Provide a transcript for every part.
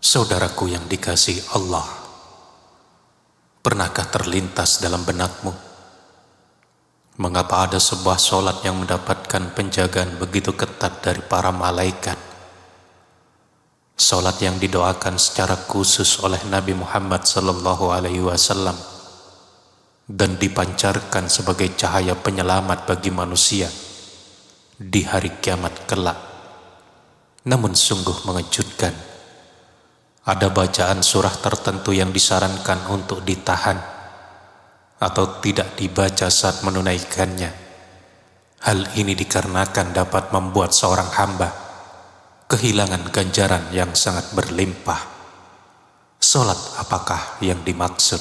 Saudaraku yang dikasihi Allah, pernahkah terlintas dalam benakmu mengapa ada sebuah solat yang mendapatkan penjagaan begitu ketat dari para malaikat? Solat yang didoakan secara khusus oleh Nabi Muhammad SAW dan dipancarkan sebagai cahaya penyelamat bagi manusia di hari kiamat kelak. Namun sungguh mengejutkan, ada bacaan surah tertentu yang disarankan untuk ditahan atau tidak dibaca saat menunaikannya. Hal ini dikarenakan dapat membuat seorang hamba kehilangan ganjaran yang sangat berlimpah. Solat apakah yang dimaksud?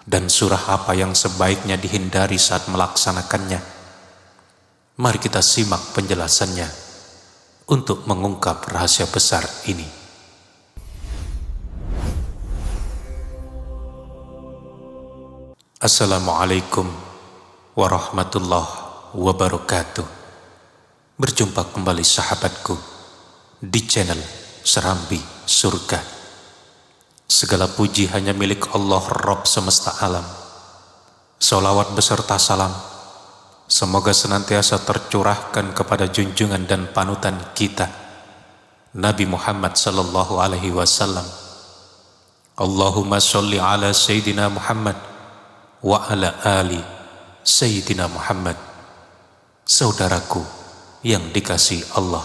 Dan surah apa yang sebaiknya dihindari saat melaksanakannya? Mari kita simak penjelasannya untuk mengungkap rahasia besar ini. Assalamualaikum warahmatullahi wabarakatuh. Berjumpa kembali sahabatku di channel Serambi Surga. Segala puji hanya milik Allah Rabb semesta alam. Salawat beserta salam semoga senantiasa tercurahkan kepada junjungan dan panutan kita Nabi Muhammad sallallahu alaihi wasallam. Allahumma sholli ala Sayyidina Muhammad wa ala ali Sayyidina Muhammad. Saudaraku yang dikasihi Allah,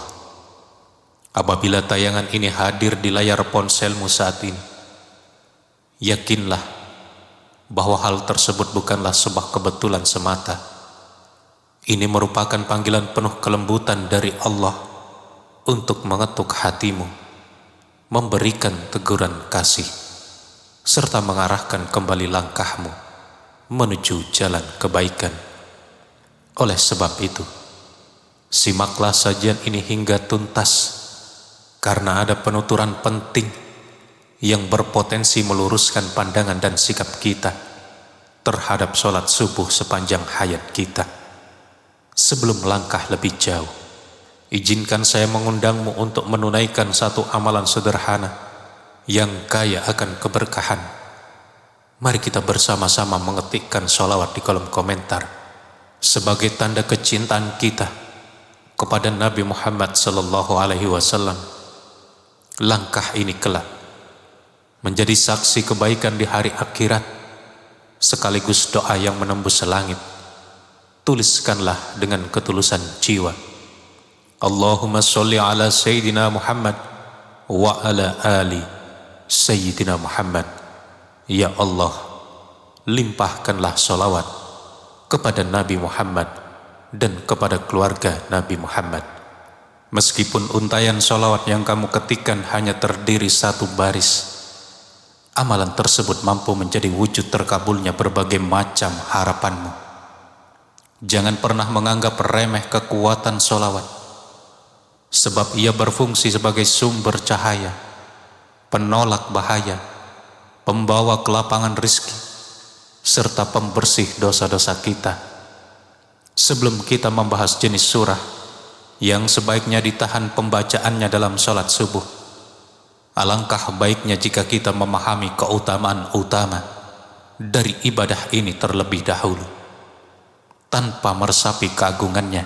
apabila tayangan ini hadir di layar ponselmu saat ini, yakinlah bahwa hal tersebut bukanlah sebuah kebetulan semata. Ini merupakan panggilan penuh kelembutan dari Allah untuk mengetuk hatimu, memberikan teguran kasih, serta mengarahkan kembali langkahmu menuju jalan kebaikan. Oleh sebab itu, simaklah sajian ini hingga tuntas, karena ada penuturan penting yang berpotensi meluruskan pandangan dan sikap kita terhadap sholat subuh sepanjang hayat kita. Sebelum melangkah lebih jauh, izinkan saya mengundangmu untuk menunaikan satu amalan sederhana yang kaya akan keberkahan. Mari kita bersama-sama mengetikkan sholawat di kolom komentar sebagai tanda kecintaan kita kepada Nabi Muhammad sallallahu alaihi wasallam. Langkah ini kelak menjadi saksi kebaikan di hari akhirat, sekaligus doa yang menembus langit. Tuliskanlah dengan ketulusan jiwa. Allahumma sholli ala Sayyidina Muhammad wa ala ali Sayyidina Muhammad. Ya Allah, limpahkanlah sholawat kepada Nabi Muhammad dan kepada keluarga Nabi Muhammad. Meskipun untayan sholawat yang kamu ketikkan hanya terdiri satu baris, amalan tersebut mampu menjadi wujud terkabulnya berbagai macam harapanmu. Jangan pernah menganggap remeh kekuatan sholawat, sebab ia berfungsi sebagai sumber cahaya, penolak bahaya, pembawa kelapangan rizki, serta pembersih dosa-dosa kita. Sebelum kita membahas jenis surah yang sebaiknya ditahan pembacaannya dalam sholat subuh, alangkah baiknya jika kita memahami keutamaan utama dari ibadah ini terlebih dahulu. Tanpa meresapi keagungannya,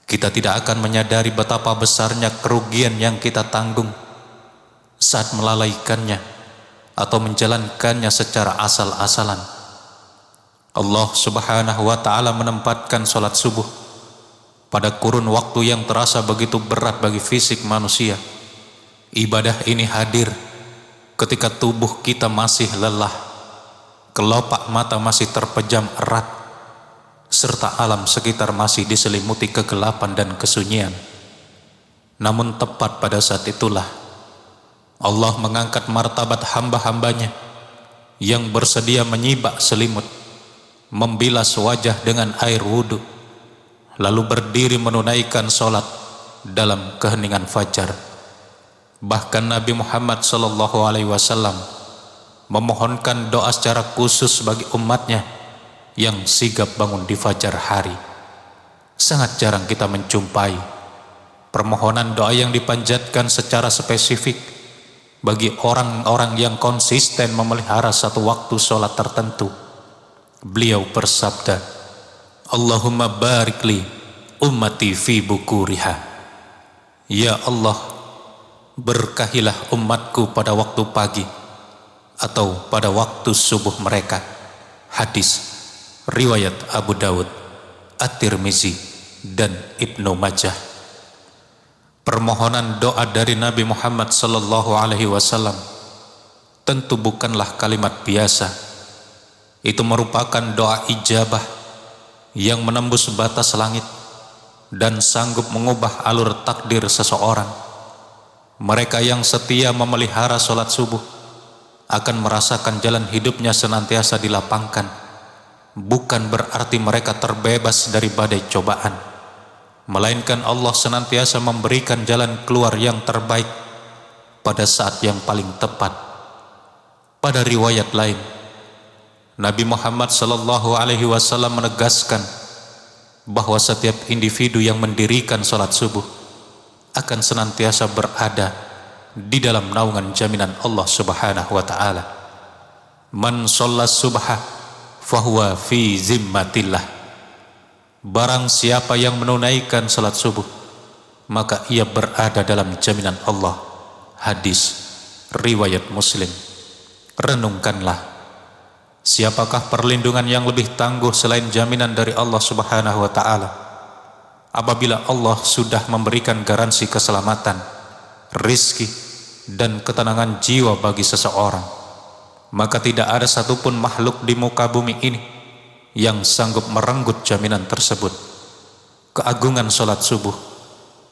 kita tidak akan menyadari betapa besarnya kerugian yang kita tanggung saat melalaikannya atau menjalankannya secara asal-asalan. Allah subhanahu wa ta'ala menempatkan sholat subuh pada kurun waktu yang terasa begitu berat bagi fisik manusia. Ibadah ini hadir ketika tubuh kita masih lelah, kelopak mata masih terpejam erat, serta alam sekitar masih diselimuti kegelapan dan kesunyian. Namun tepat pada saat itulah Allah mengangkat martabat hamba-hambanya yang bersedia menyibak selimut, membilas wajah dengan air wudhu, lalu berdiri menunaikan sholat dalam keheningan fajar. Bahkan Nabi Muhammad sallallahu alaihi wasallam memohonkan doa secara khusus bagi umatnya yang sigap bangun di fajar hari. Sangat jarang kita menjumpai permohonan doa yang dipanjatkan secara spesifik bagi orang-orang yang konsisten memelihara satu waktu sholat tertentu. Beliau bersabda, Allahumma barik li ummati fi bukuriha. Ya Allah, berkahilah umatku pada waktu pagi atau pada waktu subuh mereka. Hadis riwayat Abu Dawud, At-Tirmizi, dan Ibnu Majah. Permohonan doa dari Nabi Muhammad sallallahu alaihi wasallam tentu bukanlah kalimat biasa. Itu merupakan doa ijabah yang menembus batas langit dan sanggup mengubah alur takdir seseorang. Mereka yang setia memelihara sholat subuh akan merasakan jalan hidupnya senantiasa dilapangkan. Bukan berarti mereka terbebas dari badai cobaan, melainkan Allah senantiasa memberikan jalan keluar yang terbaik pada saat yang paling tepat. Pada riwayat lain, Nabi Muhammad sallallahu alaihi wasallam menegaskan bahwa setiap individu yang mendirikan sholat subuh akan senantiasa berada di dalam naungan jaminan Allah subhanahu wa ta'ala. Man shollas subha fahuwa fi zimmatillah. Barang siapa yang menunaikan salat subuh, maka ia berada dalam jaminan Allah. Hadis riwayat Muslim. Renungkanlah, siapakah perlindungan yang lebih tangguh selain jaminan dari Allah subhanahu wa ta'ala? Apabila Allah sudah memberikan garansi keselamatan, rizki, dan ketenangan jiwa bagi seseorang, maka tidak ada satupun makhluk di muka bumi ini yang sanggup merenggut jaminan tersebut. Keagungan sholat subuh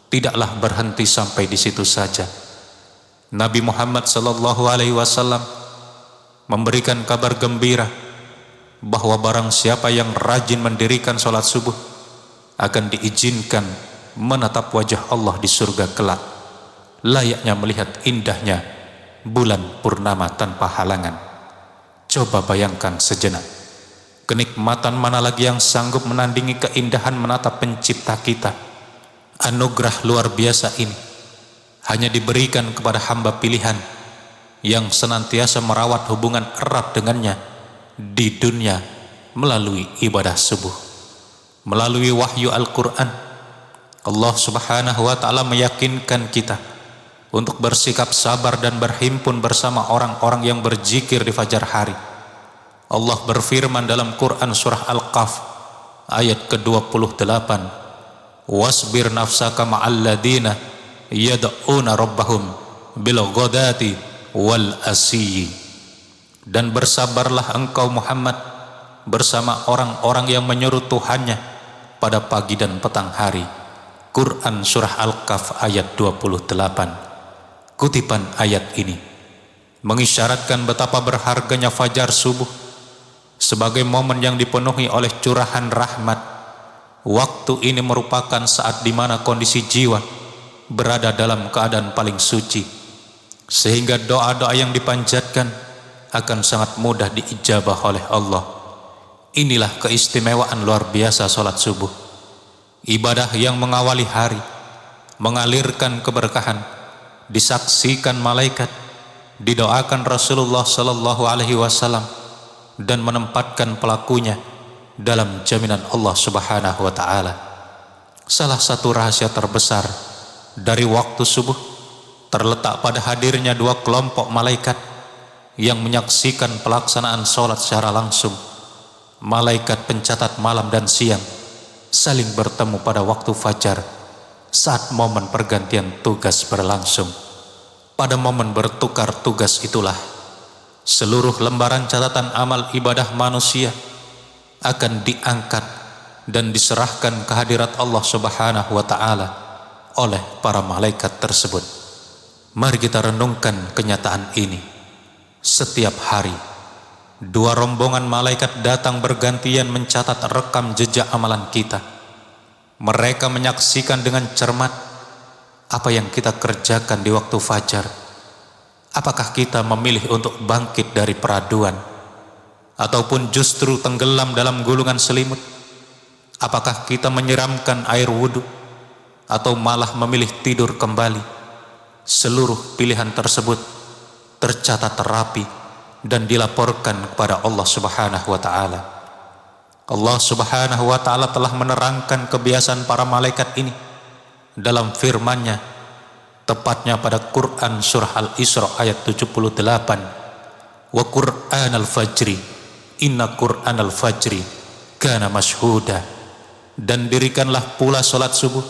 tidaklah berhenti sampai di situ saja. Nabi Muhammad sallallahu alaihi wasallam memberikan kabar gembira bahwa barang siapa yang rajin mendirikan sholat subuh akan diizinkan menatap wajah Allah di surga kelak, layaknya melihat indahnya bulan purnama tanpa halangan. Coba bayangkan sejenak, kenikmatan mana lagi yang sanggup menandingi keindahan menatap pencipta kita? Anugerah luar biasa ini hanya diberikan kepada hamba pilihan yang senantiasa merawat hubungan erat dengannya di dunia melalui ibadah subuh. Melalui wahyu Al-Quran, Allah subhanahu wa ta'ala meyakinkan kita untuk bersikap sabar dan berhimpun bersama orang-orang yang berzikir di fajar hari. Allah berfirman dalam Quran surah Al-Qaf ayat ke-28, wasbir nafsaka ma'al ladina yad'una rabbahum bil ghadati wal asyi. Dan bersabarlah engkau Muhammad bersama orang-orang yang menyeru Tuhannya pada pagi dan petang hari. Quran surah Al-Qaf ayat 28. Kutipan ayat ini mengisyaratkan betapa berharganya fajar subuh sebagai momen yang dipenuhi oleh curahan rahmat. Waktu ini merupakan saat di mana kondisi jiwa berada dalam keadaan paling suci, sehingga doa-doa yang dipanjatkan akan sangat mudah diijabah oleh Allah. Inilah keistimewaan luar biasa sholat subuh, ibadah yang mengawali hari, mengalirkan keberkahan, disaksikan malaikat, didoakan Rasulullah sallallahu alaihi wasallam, dan menempatkan pelakunya dalam jaminan Allah subhanahu wa ta'ala. Salah satu rahasia terbesar dari waktu subuh terletak pada hadirnya dua kelompok malaikat yang menyaksikan pelaksanaan sholat secara langsung. Malaikat pencatat malam dan siang saling bertemu pada waktu fajar saat momen pergantian tugas berlangsung. Pada momen bertukar tugas itulah seluruh lembaran catatan amal ibadah manusia akan diangkat dan diserahkan ke hadirat Allah subhanahu wa ta'ala oleh para malaikat tersebut. Mari kita renungkan kenyataan ini. Setiap hari dua rombongan malaikat datang bergantian mencatat rekam jejak amalan kita. Mereka menyaksikan dengan cermat apa yang kita kerjakan di waktu fajar. Apakah kita memilih untuk bangkit dari peraduan, ataupun justru tenggelam dalam gulungan selimut? Apakah kita menyiramkan air wudhu, atau malah memilih tidur kembali? Seluruh pilihan tersebut tercatat terapi dan dilaporkan kepada Allah Subhanahu wa taala. Allah Subhanahu wa taala telah menerangkan kebiasaan para malaikat ini dalam firman-Nya, tepatnya pada Quran surah Al-Isra ayat 78. Wa Qur'anal fajri, inna Qur'anal fajri kana mashhuda. Dan dirikanlah pula salat subuh,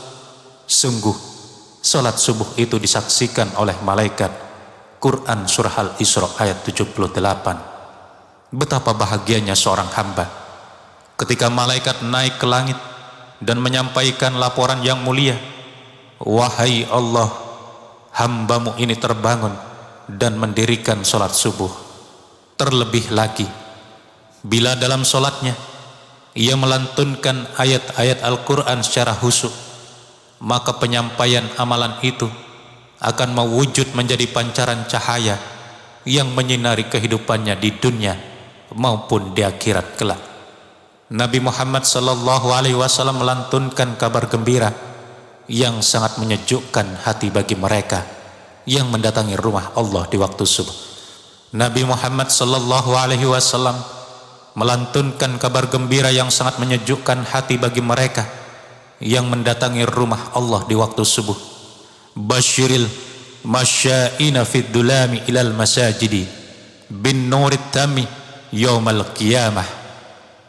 sungguh salat subuh itu disaksikan oleh malaikat. Quran surah Al-Isra ayat 78. Betapa bahagianya seorang hamba ketika malaikat naik ke langit dan menyampaikan laporan yang mulia, wahai Allah, hambamu ini terbangun dan mendirikan salat subuh. Terlebih lagi bila dalam salatnya ia melantunkan ayat-ayat Al-Quran secara khusyuk, maka penyampaian amalan itu akan mewujud menjadi pancaran cahaya yang menyinari kehidupannya di dunia maupun di akhirat kelak. Nabi Muhammad SAW melantunkan kabar gembira yang sangat menyejukkan hati bagi mereka yang mendatangi rumah Allah di waktu subuh. Nabi Muhammad SAW melantunkan kabar gembira yang sangat menyejukkan hati bagi mereka yang mendatangi rumah Allah di waktu subuh. Basyiril masya'ina fid dulami ilal masajidi bin nurit tami yaumal qiyamah.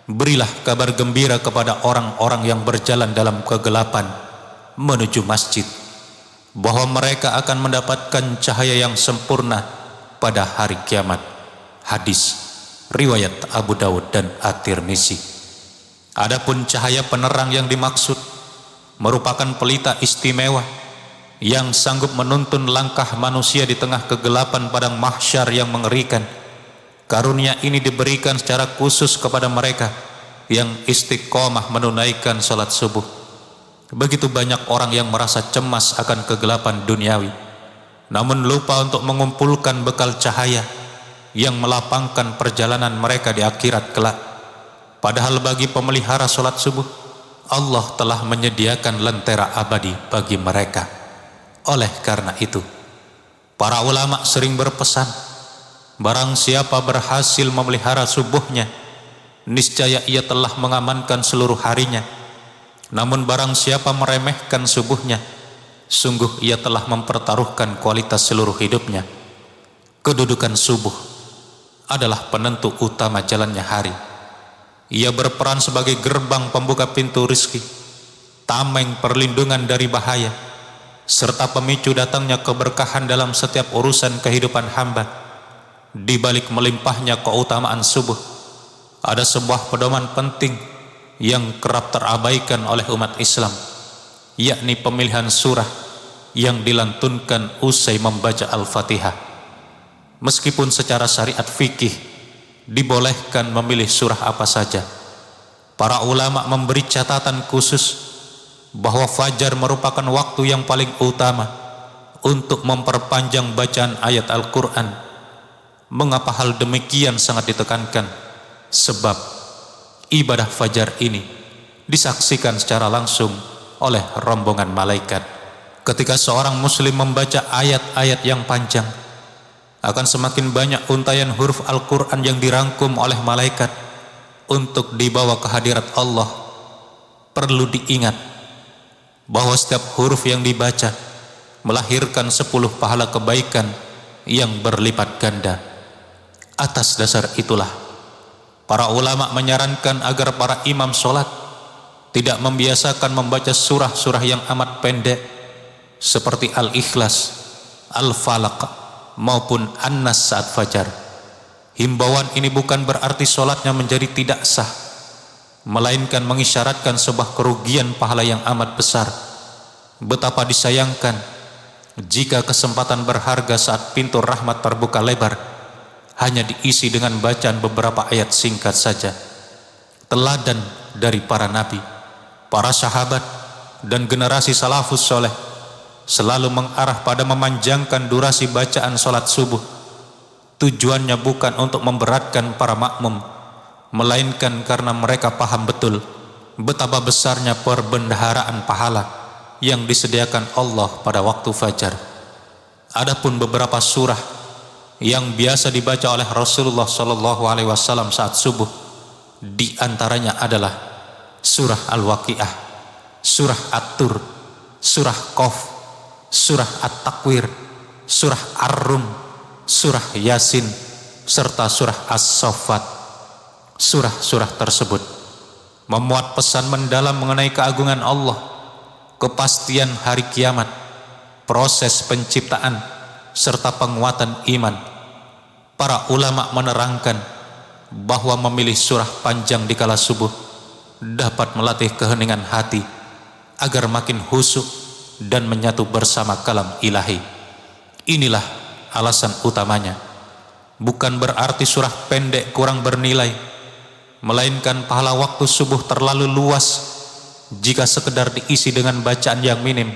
Berilah kabar gembira kepada orang-orang yang berjalan dalam kegelapan menuju masjid, bahwa mereka akan mendapatkan cahaya yang sempurna pada hari kiamat. Hadis riwayat Abu Dawud dan At-Tirmizi. Adapun cahaya penerang yang dimaksud merupakan pelita istimewa yang sanggup menuntun langkah manusia di tengah kegelapan padang mahsyar yang mengerikan. Karunia ini diberikan secara khusus kepada mereka yang istiqomah menunaikan salat subuh. Begitu banyak orang yang merasa cemas akan kegelapan duniawi, namun lupa untuk mengumpulkan bekal cahaya yang melapangkan perjalanan mereka di akhirat kelak. Padahal bagi pemelihara salat subuh, Allah telah menyediakan lentera abadi bagi mereka. Oleh karena itu, para ulama sering berpesan, barang siapa berhasil memelihara subuhnya, niscaya ia telah mengamankan seluruh harinya. Namun barang siapa meremehkan subuhnya, sungguh ia telah mempertaruhkan kualitas seluruh hidupnya. Kedudukan subuh adalah penentu utama jalannya hari. Ia berperan sebagai gerbang pembuka pintu rizki, tameng perlindungan dari bahaya, serta pemicu datangnya keberkahan dalam setiap urusan kehidupan hamba. Di balik melimpahnya keutamaan subuh, ada sebuah pedoman penting yang kerap terabaikan oleh umat Islam, yakni pemilihan surah yang dilantunkan usai membaca Al-Fatihah. Meskipun secara syariat fikih dibolehkan memilih surah apa saja, para ulama memberi catatan khusus bahwa fajar merupakan waktu yang paling utama untuk memperpanjang bacaan ayat Al-Quran. Mengapa hal demikian sangat ditekankan? Sebab ibadah fajar ini disaksikan secara langsung oleh rombongan malaikat. Ketika seorang muslim membaca ayat-ayat yang panjang, akan semakin banyak untayan huruf Al-Quran yang dirangkum oleh malaikat untuk dibawa ke hadirat Allah. Perlu diingat bahwa setiap huruf yang dibaca melahirkan 10 pahala kebaikan yang berlipat ganda. Atas dasar itulah para ulama menyarankan agar para imam sholat tidak membiasakan membaca surah-surah yang amat pendek seperti Al-Ikhlas, Al-Falaq maupun An-Nas saat fajar. Himbauan ini bukan berarti sholatnya menjadi tidak sah, melainkan mengisyaratkan sebuah kerugian pahala yang amat besar. Betapa disayangkan jika kesempatan berharga saat pintu rahmat terbuka lebar hanya diisi dengan bacaan beberapa ayat singkat saja. Teladan dari para nabi, para sahabat, dan generasi salafus soleh selalu mengarah pada memanjangkan durasi bacaan sholat subuh. Tujuannya bukan untuk memberatkan para makmum, melainkan karena mereka paham betul betapa besarnya perbendaharaan pahala yang disediakan Allah pada waktu fajar. Adapun beberapa surah yang biasa dibaca oleh Rasulullah Shallallahu Alaihi Wasallam saat subuh, di antaranya adalah surah Al-Waqiah, surah At-Tur, surah Qaf, surah At-Takwir, surah Ar-Rum, surah Yasin, serta surah As-Saffat. Surah-surah tersebut memuat pesan mendalam mengenai keagungan Allah, kepastian hari kiamat, proses penciptaan, serta penguatan iman. Para ulama menerangkan bahwa memilih surah panjang di kala subuh dapat melatih keheningan hati agar makin khusyuk dan menyatu bersama kalam ilahi. Inilah alasan utamanya. Bukan berarti surah pendek kurang bernilai, melainkan pahala waktu subuh terlalu luas jika sekedar diisi dengan bacaan yang minim.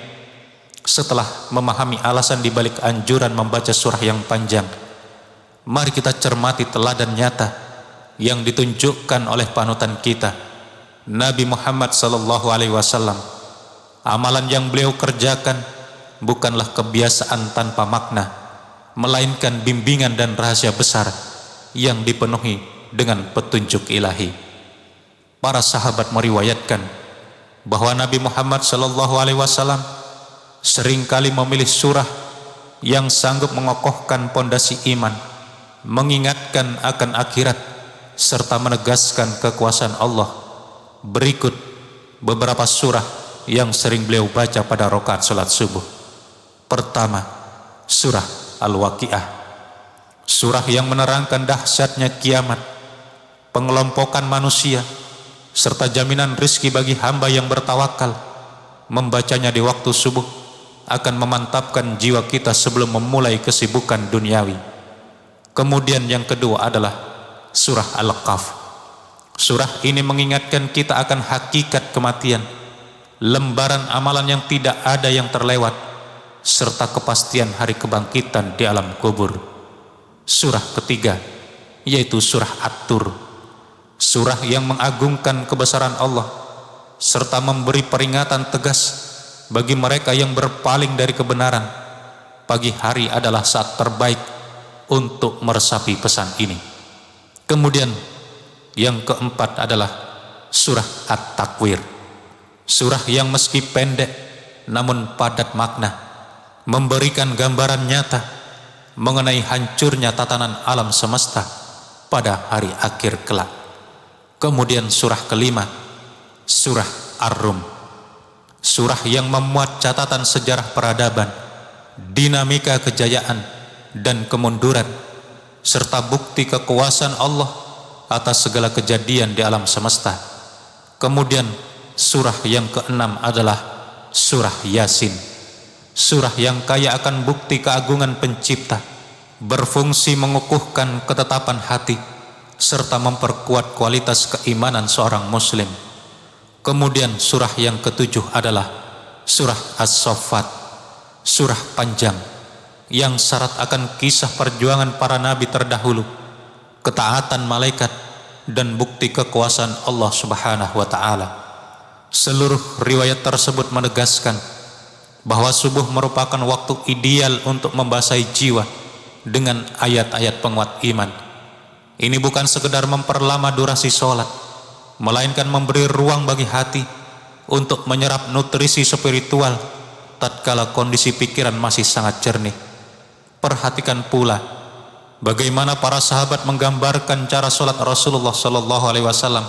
Setelah memahami alasan dibalik anjuran membaca surah yang panjang, mari kita cermati teladan nyata yang ditunjukkan oleh panutan kita, Nabi Muhammad sallallahu alaihi wasallam. Amalan yang beliau kerjakan bukanlah kebiasaan tanpa makna, melainkan bimbingan dan rahasia besar yang dipenuhi dengan petunjuk ilahi. Para sahabat meriwayatkan bahwa Nabi Muhammad sallallahu alaihi wasallam seringkali memilih surah yang sanggup mengokohkan pondasi iman, mengingatkan akan akhirat, serta menegaskan kekuasaan Allah. Berikut beberapa surah yang sering beliau baca pada rakaat salat subuh. Pertama, surah Al-Waqiah, surah yang menerangkan dahsyatnya kiamat, pengelompokan manusia, serta jaminan rizki bagi hamba yang bertawakal. Membacanya di waktu subuh akan memantapkan jiwa kita sebelum memulai kesibukan duniawi. Kemudian yang kedua adalah surah Al-Kahf. Surah ini mengingatkan kita akan hakikat kematian, lembaran amalan yang tidak ada yang terlewat, serta kepastian hari kebangkitan di alam kubur. Surah ketiga yaitu surah At-Tur, surah yang mengagungkan kebesaran Allah serta memberi peringatan tegas bagi mereka yang berpaling dari kebenaran. Pagi hari adalah saat terbaik untuk meresapi pesan ini. Kemudian yang keempat adalah surah At-Takwir, surah yang meski pendek namun padat makna, memberikan gambaran nyata mengenai hancurnya tatanan alam semesta pada hari akhir kelak. Kemudian surah kelima, surah Ar-Rum, surah yang memuat catatan sejarah peradaban, dinamika kejayaan dan kemunduran, serta bukti kekuasaan Allah atas segala kejadian di alam semesta. Kemudian surah yang keenam adalah surah Yasin, surah yang kaya akan bukti keagungan pencipta, berfungsi mengukuhkan ketetapan hati serta memperkuat kualitas keimanan seorang muslim. Kemudian surah yang ketujuh adalah surah As-Saffat, surah panjang yang syarat akan kisah perjuangan para nabi terdahulu, ketaatan malaikat, dan bukti kekuasaan Allah Subhanahu wa ta'ala. Seluruh riwayat tersebut menegaskan bahwa subuh merupakan waktu ideal untuk membasahi jiwa dengan ayat-ayat penguat iman. Ini bukan sekedar memperlama durasi sholat, melainkan memberi ruang bagi hati untuk menyerap nutrisi spiritual tatkala kondisi pikiran masih sangat jernih. Perhatikan pula bagaimana para sahabat menggambarkan cara sholat Rasulullah Sallallahu Alaihi Wasallam.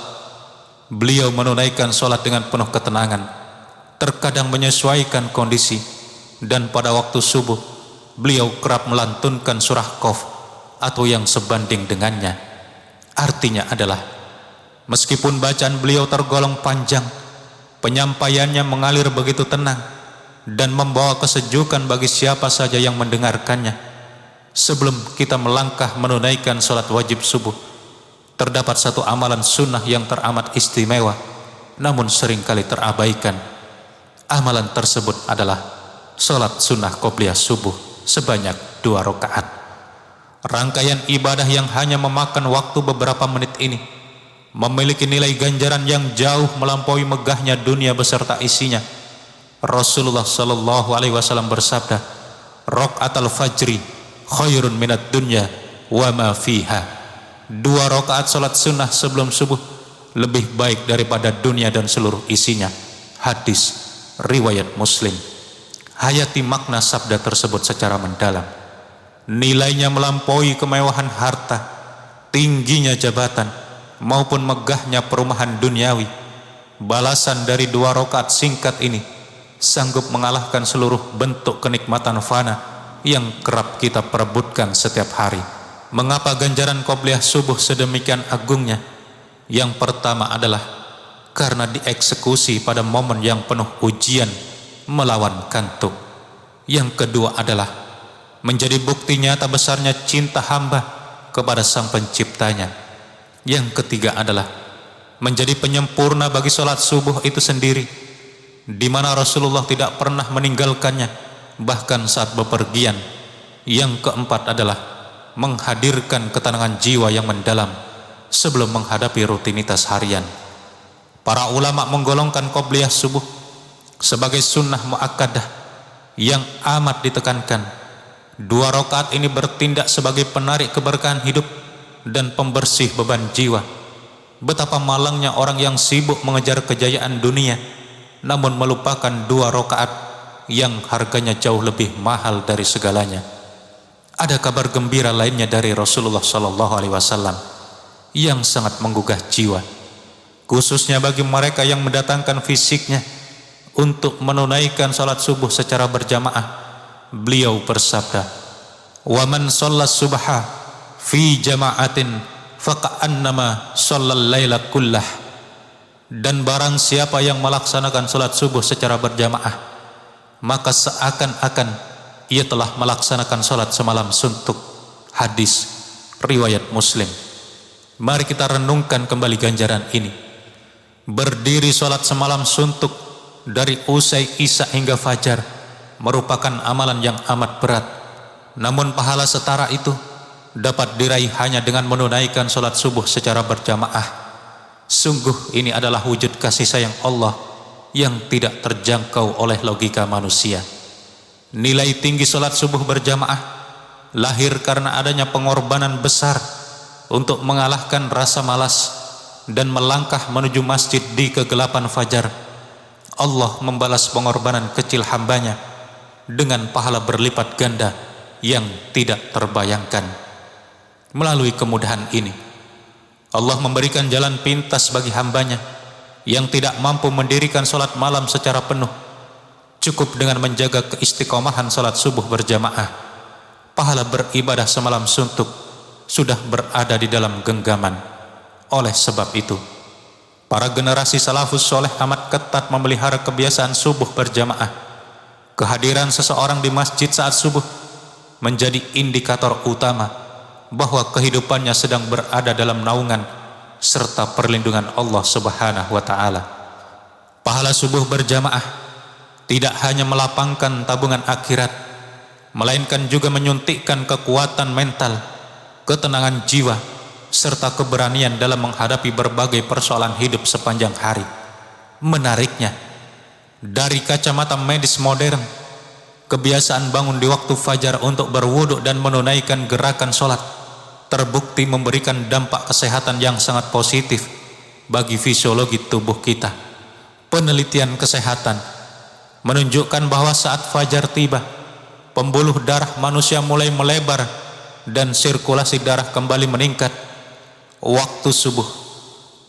Beliau menunaikan sholat dengan penuh ketenangan, terkadang menyesuaikan kondisi, dan pada waktu subuh beliau kerap melantunkan surah Qaf atau yang sebanding dengannya. Artinya adalah meskipun bacaan beliau tergolong panjang, penyampaiannya mengalir begitu tenang dan membawa kesejukan bagi siapa saja yang mendengarkannya. Sebelum kita melangkah menunaikan sholat wajib subuh, terdapat satu amalan sunnah yang teramat istimewa namun seringkali terabaikan. Amalan tersebut adalah sholat sunnah qobliyah subuh sebanyak 2 rakaat. Rangkaian ibadah yang hanya memakan waktu beberapa menit ini memiliki nilai ganjaran yang jauh melampaui megahnya dunia beserta isinya. Rasulullah Sallallahu Alaihi Wasallam bersabda, "Rakaatul fajri khairun minad dunya wa ma fiha. 2 rakaat salat sunnah sebelum subuh lebih baik daripada dunia dan seluruh isinya. Hadis riwayat Muslim. Hayati makna sabda tersebut secara mendalam. Nilainya melampaui kemewahan harta, tingginya jabatan, maupun megahnya perumahan duniawi. Balasan dari 2 rakaat singkat ini sanggup mengalahkan seluruh bentuk kenikmatan fana yang kerap kita perebutkan setiap hari. Mengapa ganjaran qobliyah subuh sedemikian agungnya? Yang pertama adalah karena dieksekusi pada momen yang penuh ujian melawan kantuk. Yang kedua adalah menjadi bukti nyata besarnya cinta hamba kepada Sang Penciptanya. Yang ketiga adalah menjadi penyempurna bagi sholat subuh itu sendiri, di mana Rasulullah tidak pernah meninggalkannya bahkan saat bepergian. Yang keempat adalah menghadirkan ketenangan jiwa yang mendalam sebelum menghadapi rutinitas harian. Para ulama menggolongkan qobliyah subuh sebagai sunnah muakkadah yang amat ditekankan. 2 rakaat ini bertindak sebagai penarik keberkahan hidup dan pembersih beban jiwa. Betapa malangnya orang yang sibuk mengejar kejayaan dunia namun melupakan 2 rakaat yang harganya jauh lebih mahal dari segalanya. Ada kabar gembira lainnya dari Rasulullah SAW yang sangat menggugah jiwa, khususnya bagi mereka yang mendatangkan fisiknya untuk menunaikan salat subuh secara berjamaah. Beliau bersabda, "Wa man shalla subha fi jama'atin faqa'annama shallal laila kullah." Dan barang siapa yang melaksanakan salat subuh secara berjamaah, maka seakan-akan ia telah melaksanakan salat semalam suntuk. Hadis riwayat Muslim. Mari kita renungkan kembali ganjaran ini. Berdiri salat semalam suntuk dari usai isya hingga fajar merupakan amalan yang amat berat. Namun pahala setara itu dapat diraih hanya dengan menunaikan salat subuh secara berjamaah. Sungguh ini adalah wujud kasih sayang Allah yang tidak terjangkau oleh logika manusia. Nilai tinggi salat subuh berjamaah lahir karena adanya pengorbanan besar untuk mengalahkan rasa malas dan melangkah menuju masjid di kegelapan fajar. Allah membalas pengorbanan kecil hambanya dengan pahala berlipat ganda yang tidak terbayangkan. Melalui kemudahan ini, Allah memberikan jalan pintas bagi hambanya yang tidak mampu mendirikan salat malam secara penuh. Cukup dengan menjaga keistiqomahan salat subuh berjamaah, pahala beribadah semalam suntuk sudah berada di dalam genggaman. Oleh sebab itu, para generasi salafus soleh amat ketat memelihara kebiasaan subuh berjamaah. Kehadiran seseorang di masjid saat subuh menjadi indikator utama bahwa kehidupannya sedang berada dalam naungan serta perlindungan Allah Subhanahu wa Ta'ala. Pahala subuh berjamaah tidak hanya melapangkan tabungan akhirat, melainkan juga menyuntikkan kekuatan mental, ketenangan jiwa, serta keberanian dalam menghadapi berbagai persoalan hidup sepanjang hari. Menariknya, dari kacamata medis modern, kebiasaan bangun di waktu fajar untuk berwudu dan menunaikan gerakan sholat terbukti memberikan dampak kesehatan yang sangat positif bagi fisiologi tubuh kita. Penelitian kesehatan menunjukkan bahwa saat fajar tiba, pembuluh darah manusia mulai melebar dan sirkulasi darah kembali meningkat. Waktu subuh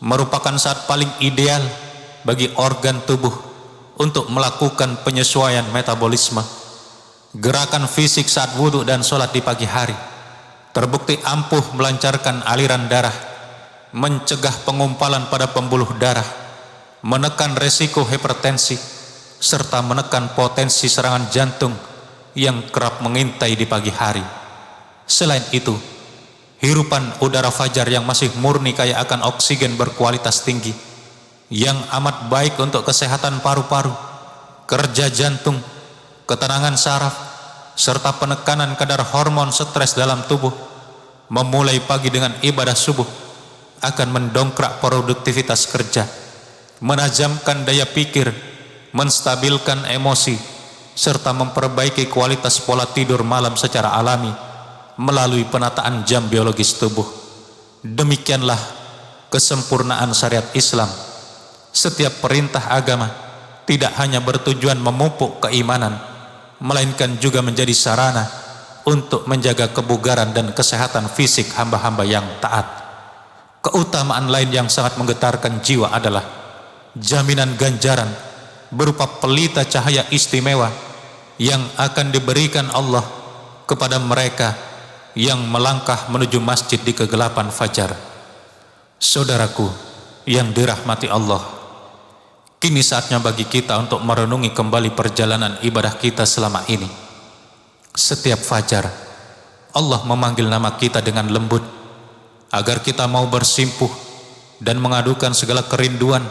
merupakan saat paling ideal bagi organ tubuh untuk melakukan penyesuaian metabolisme. Gerakan fisik saat wudhu dan sholat di pagi hari terbukti ampuh melancarkan aliran darah, mencegah pengumpalan pada pembuluh darah, menekan resiko hipertensi, serta menekan potensi serangan jantung yang kerap mengintai di pagi hari. Selain itu, hirupan udara fajar yang masih murni kaya akan oksigen berkualitas tinggi yang amat baik untuk kesehatan paru-paru, kerja jantung, ketenangan saraf, serta penekanan kadar hormon stres dalam tubuh. Memulai pagi dengan ibadah subuh akan mendongkrak produktivitas kerja, menajamkan daya pikir, menstabilkan emosi, serta memperbaiki kualitas pola tidur malam secara alami melalui penataan jam biologis tubuh. Demikianlah kesempurnaan syariat Islam. Setiap perintah agama tidak hanya bertujuan memupuk keimanan, melainkan juga menjadi sarana untuk menjaga kebugaran dan kesehatan fisik hamba-hamba yang taat. Keutamaan lain yang sangat menggetarkan jiwa adalah jaminan ganjaran berupa pelita cahaya istimewa yang akan diberikan Allah kepada mereka yang melangkah menuju masjid di kegelapan fajar. Saudaraku yang dirahmati Allah, kini saatnya bagi kita untuk merenungi kembali perjalanan ibadah kita selama ini. Setiap fajar Allah memanggil nama kita dengan lembut agar kita mau bersimpuh dan mengadukan segala kerinduan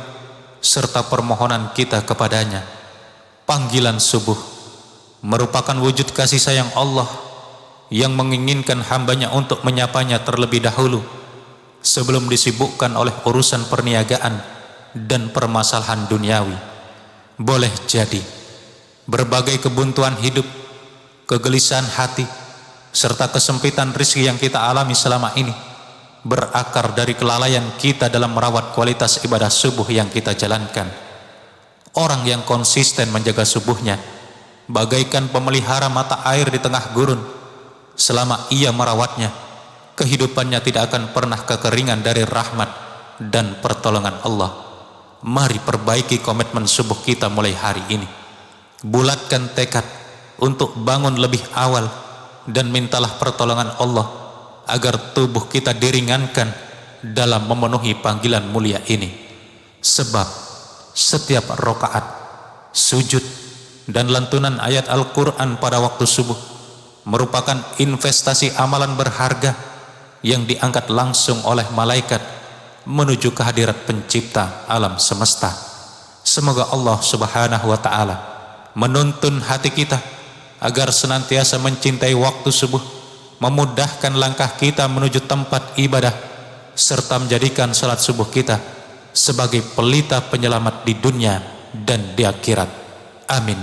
serta permohonan kita kepadanya. Panggilan subuh merupakan wujud kasih sayang Allah yang menginginkan hambanya untuk menyapanya terlebih dahulu sebelum disibukkan oleh urusan perniagaan dan permasalahan duniawi. Boleh jadi berbagai kebuntuan hidup, kegelisahan hati, serta kesempitan rezeki yang kita alami selama ini berakar dari kelalaian kita dalam merawat kualitas ibadah subuh yang kita jalankan. Orang yang konsisten menjaga subuhnya bagaikan pemelihara mata air di tengah gurun. Selama ia merawatnya, kehidupannya tidak akan pernah kekeringan dari rahmat dan pertolongan Allah. Mari perbaiki komitmen subuh kita mulai hari ini. Bulatkan tekad untuk bangun lebih awal dan mintalah pertolongan Allah agar tubuh kita diringankan dalam memenuhi panggilan mulia ini. Sebab setiap rakaat, sujud, dan lantunan ayat Al-Quran pada waktu subuh merupakan investasi amalan berharga yang diangkat langsung oleh malaikat menuju kehadirat pencipta alam semesta. Semoga Allah subhanahu wa ta'ala menuntun hati kita agar senantiasa mencintai waktu subuh, memudahkan langkah kita menuju tempat ibadah, serta menjadikan salat subuh kita sebagai pelita penyelamat di dunia dan di akhirat. Amin.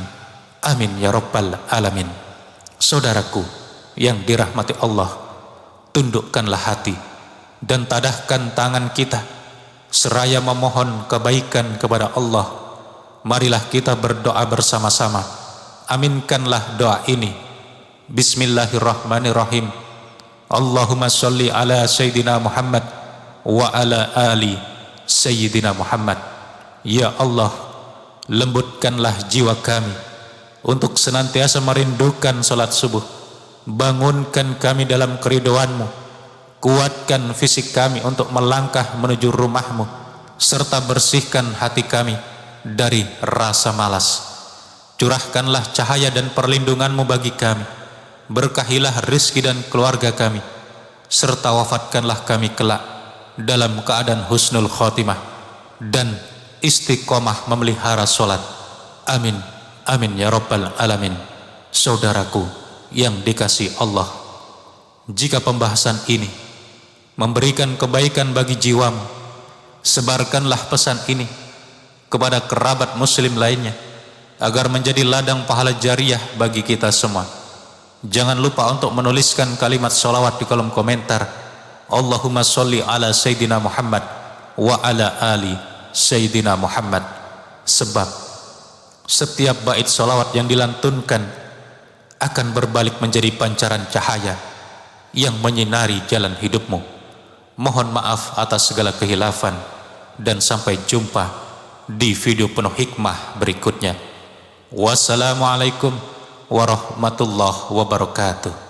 Amin ya rabbal alamin. Saudaraku yang dirahmati Allah, tundukkanlah hati dan tadahkan tangan kita seraya memohon kebaikan kepada Allah. Marilah kita berdoa bersama-sama. Aminkanlah doa ini. Bismillahirrahmanirrahim. Allahumma sholli ala Sayyidina Muhammad wa ala ali Sayyidina Muhammad. Ya Allah, lembutkanlah jiwa kami untuk senantiasa merindukan salat subuh. Bangunkan kami dalam keridhoan-Mu. Kuatkan fisik kami untuk melangkah menuju rumah-Mu, serta bersihkan hati kami dari rasa malas. Curahkanlah cahaya dan perlindungan-Mu bagi kami. Berkahilah rezeki dan keluarga kami, serta wafatkanlah kami kelak dalam keadaan husnul khotimah dan istiqomah memelihara salat. Amin. Amin ya rabbal alamin. Saudaraku yang dikasihi Allah, jika pembahasan ini memberikan kebaikan bagi jiwamu, sebarkanlah pesan ini kepada kerabat muslim lainnya agar menjadi ladang pahala jariah bagi kita semua. Jangan lupa untuk menuliskan kalimat sholawat di kolom komentar. Allahumma sholli ala Sayyidina Muhammad wa ala ali Sayyidina Muhammad. Sebab setiap bait sholawat yang dilantunkan akan berbalik menjadi pancaran cahaya yang menyinari jalan hidupmu. Mohon maaf atas segala kehilafan dan sampai jumpa di video penuh hikmah berikutnya. Wassalamualaikum warahmatullahi wabarakatuh.